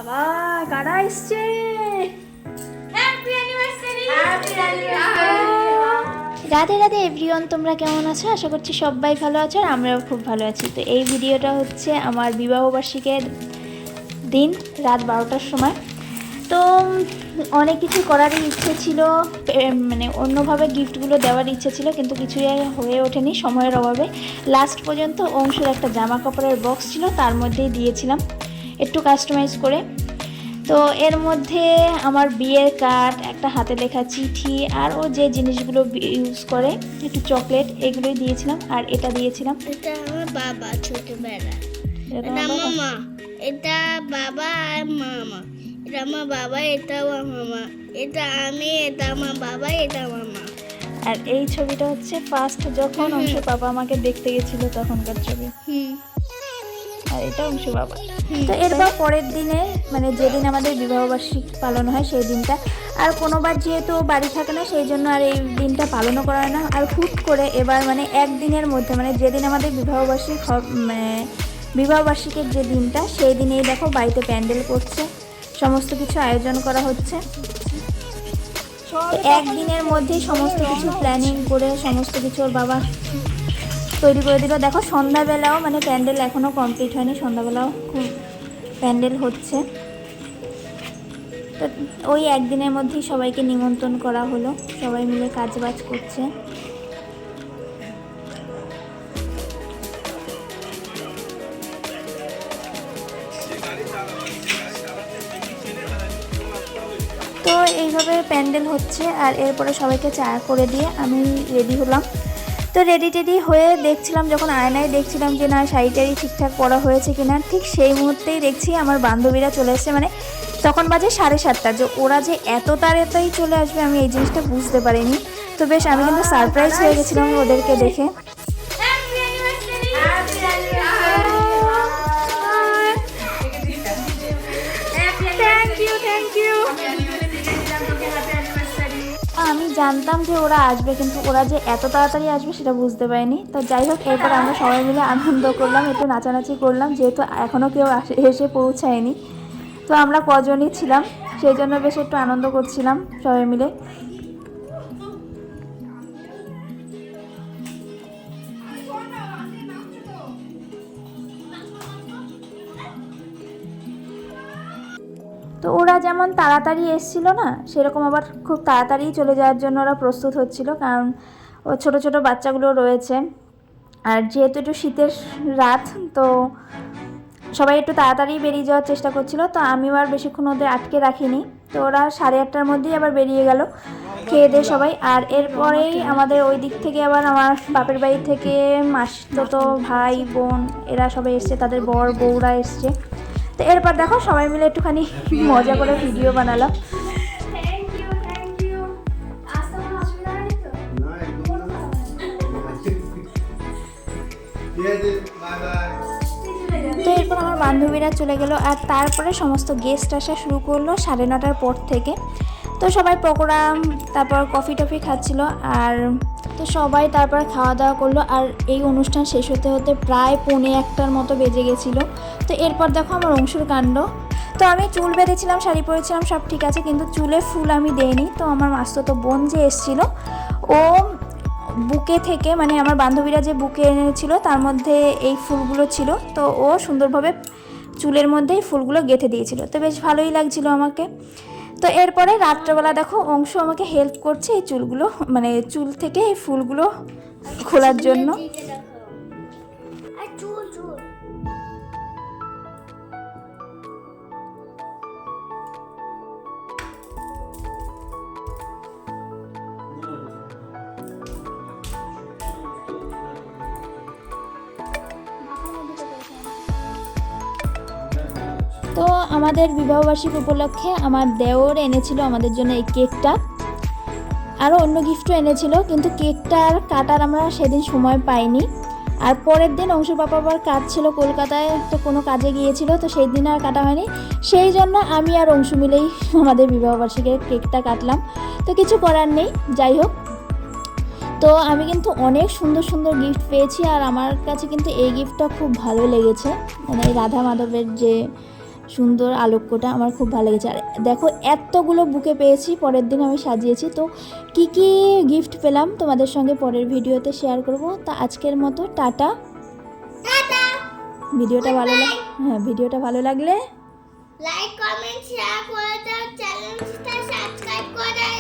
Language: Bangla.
বাবা কারা এসছে? রাধে রাধে এভরিওয়ান, তোমরা কেমন আছো? আশা করছি সবাই ভালো আছো আর আমরাও খুব ভালো আছি। তো এই ভিডিওটা হচ্ছে আমার বিবাহবার্ষিকীর দিন, রাত 12টার সময়। তো অনেক কিছু করারই ইচ্ছে ছিল, মানে অন্যভাবে গিফটগুলো দেওয়ার ইচ্ছে ছিল, কিন্তু কিছুই হয়ে ওঠেনি সময়ের অভাবে। লাস্ট পর্যন্ত অংশুর একটা জামা কাপড়ের বক্স ছিল, তার মধ্যেই দিয়েছিলাম একটু কাস্টমাইজ করে। তো এর মধ্যে আমার বিয়ের কার্ড, একটা হাতে লেখা চিঠি, আর ও যে জিনিসগুলো ইউজ করে একটু চকলেট, এগুলোই দিয়েছিলাম। আর এটা দিয়েছিলাম, এটা আমার বাবা ছোটবেলা, এটা আমার মা, এটা বাবা আর মামা, এটা আমার বাবা, এটাও আমার মা, এটা আমি, এটা আমার বাবা, এটা আমার মা। আর এই ছবিটা হচ্ছে ফার্স্ট যখন অংশুর বাবা আমাকে দেখতে গেছিল তখনকার ছবি। আর এটা অংশু বাবা। তো এরপর পরের দিনে, মানে যেদিন আমাদের বিবাহবার্ষিকী পালন হয় সেই দিনটা, আর কোনোবার যেহেতু বাড়ি থাকে না সেই জন্য আর এই দিনটা পালনও করা হয় না। আর হুট করে এবার মানে একদিনের মধ্যে, মানে যেদিন আমাদের বিবাহবার্ষিকীর যে দিনটা, সেই দিনেই দেখো বাড়িতে প্যান্ডেল করছে, সমস্ত কিছু আয়োজন করা হচ্ছে। একদিনের মধ্যেই সমস্ত কিছু প্ল্যানিং করে সমস্ত কিছু ওর বাবা তৈরি করে দিল। দেখো সন্ধ্যাবেলাও, মানে প্যান্ডেল এখনও কমপ্লিট হয়নি, সন্ধ্যাবেলাও খুব প্যান্ডেল হচ্ছে। তো ওই একদিনের মধ্যেই সবাইকে নিমন্ত্রণ করা হলো, সবাই মিলে কাজবাজ করছে। তো এইভাবে প্যান্ডেল হচ্ছে, আর এরপরে সবাইকে চা করে দিয়ে আমি রেডি হলাম। তো রেডি হয়ে দেখছিলাম, যখন আয়নায় দেখছিলাম যে না শাড়িটারি ঠিকঠাক পরা হয়েছে কিনা, ঠিক সেই মুহূর্তেই দেখছি আমার বান্ধবীরা চলে এসছে। মানে তখন বাজে 7:30, যে ওরা যে এত তাড়াতাড়ি চলে আসবে আমি এই জিনিসটা বুঝতে পারিনি। তো বেশ আমি কিন্তু সারপ্রাইজ হয়ে গেছিলাম ওদেরকে দেখে। আমি জানতাম যে ওরা আসবে, কিন্তু ওরা যে এত তাড়াতাড়ি আসবে সেটা বুঝতে পারিনি। তো যাই হোক, এরপর আমরা সবাই মিলে আনন্দ করলাম, একটু নাচানাচি করলাম, যেহেতু এখনও কেউ এসে পৌঁছায়নি। তো আমরা কজনই ছিলাম, সেই জন্য বেশ একটু আনন্দ করছিলাম সবাই মিলে। তো ওরা যেমন তাড়াতাড়ি এসেছিলো না, সেরকম আবার খুব তাড়াতাড়ি চলে যাওয়ার জন্য ওরা প্রস্তুত হচ্ছিল, কারণ ও ছোটো ছোটো বাচ্চাগুলো রয়েছে। আর যেহেতু একটু শীতের রাত, তো সবাই একটু তাড়াতাড়ি বেরিয়ে যাওয়ার চেষ্টা করছিল। তো আমিও আর বেশিক্ষণ ওদের আটকে রাখিনি, তো ওরা 8:30টার মধ্যেই আবার বেরিয়ে গেল খেয়ে দিয়ে সবাই। আর এরপরেই আমাদের ওই দিক থেকে আবার আমার বাপের বাড়ি থেকে মাসতো ভাই বোন এরা সবাই এসছে, তাদের বর বউরা এসছে। তো এরপর দেখো সবাই মিলে একটুখানি মজা করে ভিডিও বানালাম। তো এরপর আমার বান্ধবীরা চলে গেল, আর তারপরে সমস্ত গেস্ট আসা শুরু করলো 9:30টার পর থেকে। তো সবাই পকোড়া, তারপর কফি টফি খাচ্ছিল, আর তো সবাই তারপর খাওয়া দাওয়া করলো। আর এই অনুষ্ঠান শেষ হতে হতে প্রায় 1:45টার মতো বেজে গেছিলো। তো এরপর দেখো আমার অংশুর কাণ্ড। তো আমি চুল বেঁধেছিলাম, শাড়ি পরেছিলাম, সব ঠিক আছে, কিন্তু চুলে ফুল আমি দেইনি। তো আমার মাসতো বোন যে এসেছিলো, ও বুকে থেকে, মানে আমার বান্ধবীরা যে বুকে এনেছিল তার মধ্যে এই ফুলগুলো ছিল, তো ও সুন্দরভাবে চুলের মধ্যে এই ফুলগুলো গেঁথে দিয়েছিল। তো বেশ ভালোই লাগছিল আমাকে। তো এরপরে রাত্রেবেলা দেখো অংশু আমাকে হেল্প করছে এই চুলগুলো, মানে চুল থেকে এই ফুলগুলো খোলার জন্য। তো আমাদের বিবাহবার্ষিকী উপলক্ষে আমার দেওর এনেছিল আমাদের জন্য এই কেকটা, আরও অন্য গিফটও এনেছিল, কিন্তু কেকটা আর কাটার আমরা সেদিন সময় পাইনি। আর পরের দিন অংশুর বাবা আবার কাজ ছিল কলকাতায়, তো কোনো কাজে গিয়েছিল, তো সেই দিন আর কাটা হয়নি। সেই জন্য আমি আর অংশু মিলেই আমাদের বিবাহবার্ষিকীর কেকটা কাটলাম। তো কিছু করার নেই, যাই হোক। তো আমি কিন্তু অনেক সুন্দর সুন্দর গিফট পেয়েছি, আর আমার কাছে কিন্তু এই গিফটটা খুব ভালো লেগেছে, মানে এই রাধা মাধবের যে সুন্দর আলোক্যটা আমার খুব ভালো লেগেছে। আর দেখো এতগুলো বুকে পেয়েছি, পরের দিন আমি সাজিয়েছি। তো কি কি গিফট পেলাম তোমাদের সঙ্গে পরের ভিডিওতে শেয়ার করব। তা আজকের মতো টাটা। ভিডিওটা ভালো ভিডিওটা ভালো লাগলে লাইক কমেন্ট শেয়ার করে দাও, চ্যানেলটা সাবস্ক্রাইব করে